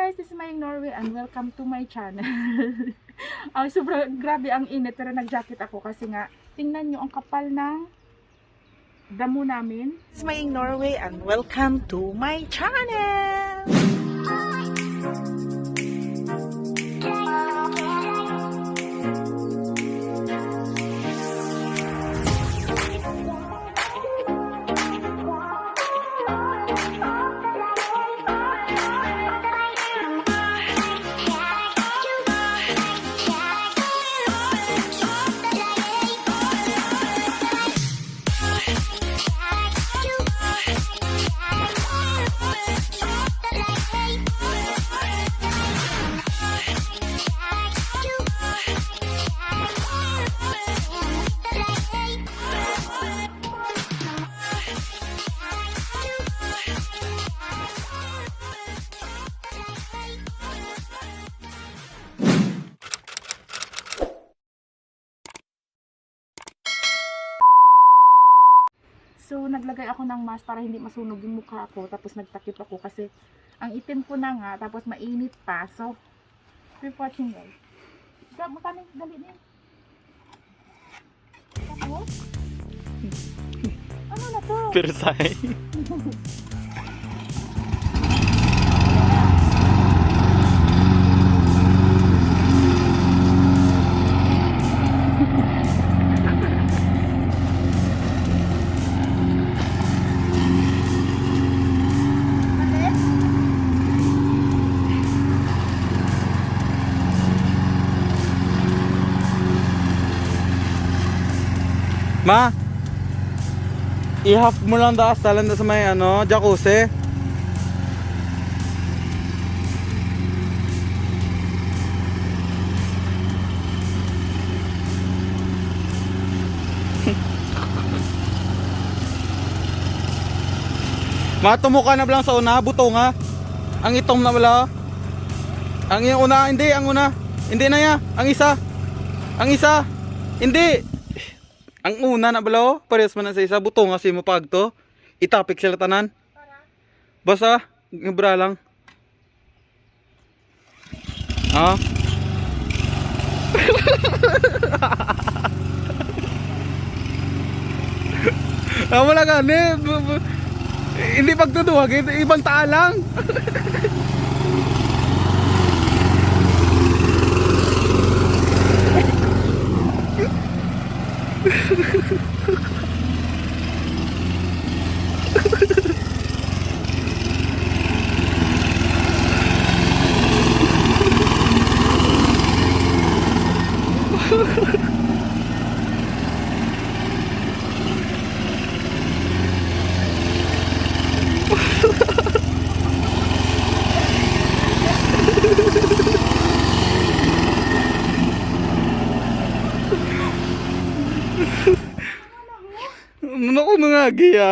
guys, this is Mayeng Norway and welcome to my channel. Sobrang grabe ang init pero nag-jacket ako kasi nga tingnan nyo ang kapal ng damo namin. This is Mayeng Norway and welcome to my channel. So, naglagay ako ng mask para hindi masunog yung mukha ko. Tapos nagtakip ako kasi ang itim ko na nga. Tapos mainit pa. So, keep watching guys. Matanin, dali din. Tapos? Ano na to? Persay. Ma, i-half mo lang daas talan sa may ano, jacuzzi. Ma, tumuka na lang sa una, buto nga. Ang itom na wala. Ang yung una, hindi, ang una. Hindi na ya, ang isa. Ang isa. Hindi. Ang una na balaw, parehas man na sa isa, buto nga si mo pag to. Itapik sila tanan. Basta, ngibra lang. Ha? Wala gani. Hindi pagtuduwag, ibang taalang. Naku mga giya.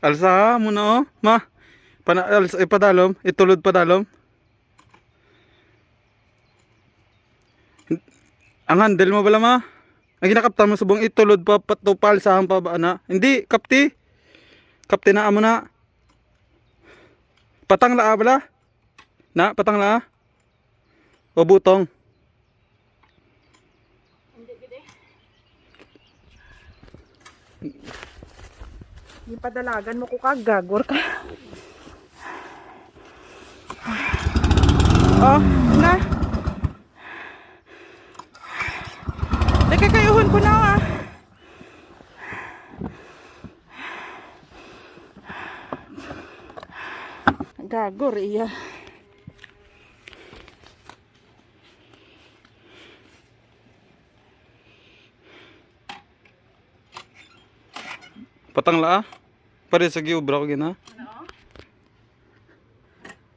Alsa mo na oh, ma. Ipadalom, itulod padalom. Ang handle mo bala ma? Ang ginakaptan mo subong itulod pa patupal sa pa ba na? Hindi, kapti. Kapti na amo na. Patang laa bala? Na, patang laa? O butong? Hindi, gede. Yung padalagan mo ko kagagor ka. Oh, na. Nagkakayuhon ko na ah. Gagor iya. Patang laa? Pare sa giubra ko gina.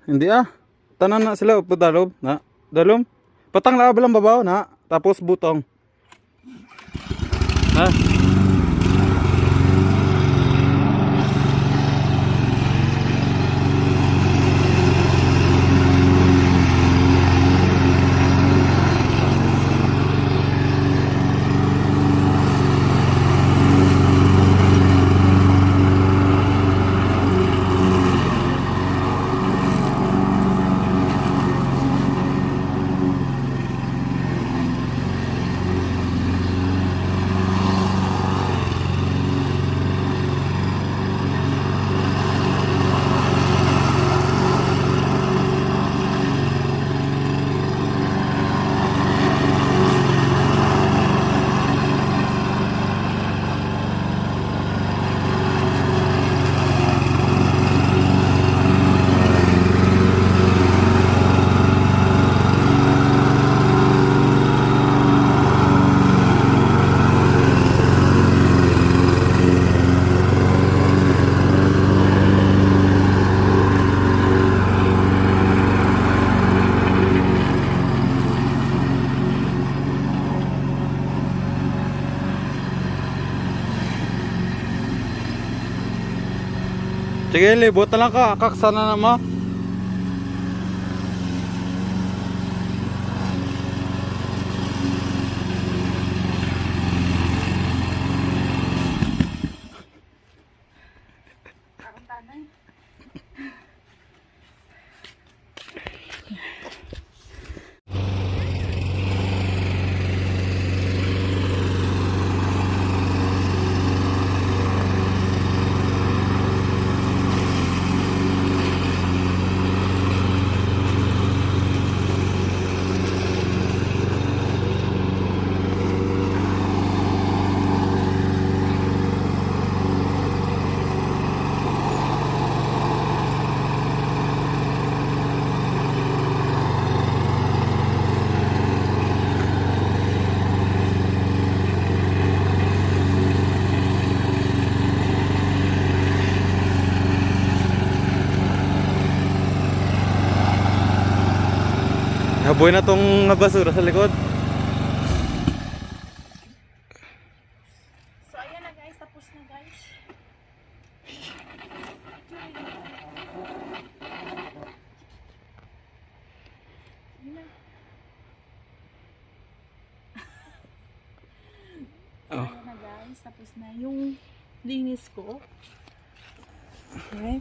Hindi ah. Tanan na sila padalom na. Dalom. Patang laa balang babaw na. Tapos butong. Ha? Sige, libot na lang ka. Kaksa na naman. Akong tanay. Naboy na tong basura sa likod. So ayan na guys, tapos na guys. Yun na. Oh. Ayan na guys, tapos na yung linis ko. Okay.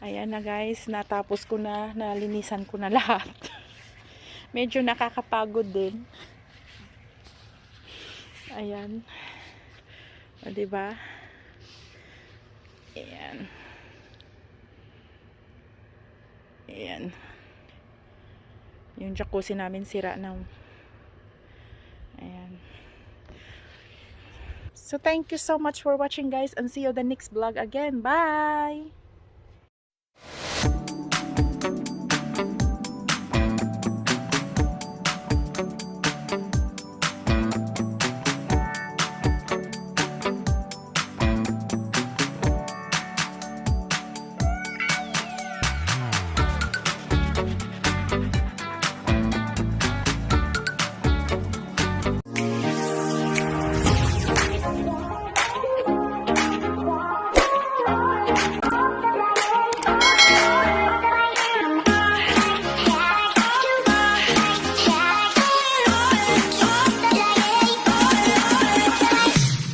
Ayan na guys, natapos ko na, nalinisan ko na lahat. Medyo nakakapagod din. Ayan. O, diba? Ayan. Ayan. Yung jacuzzi namin sira na. Ayan. So thank you so much for watching guys, and see you the next vlog again. Bye!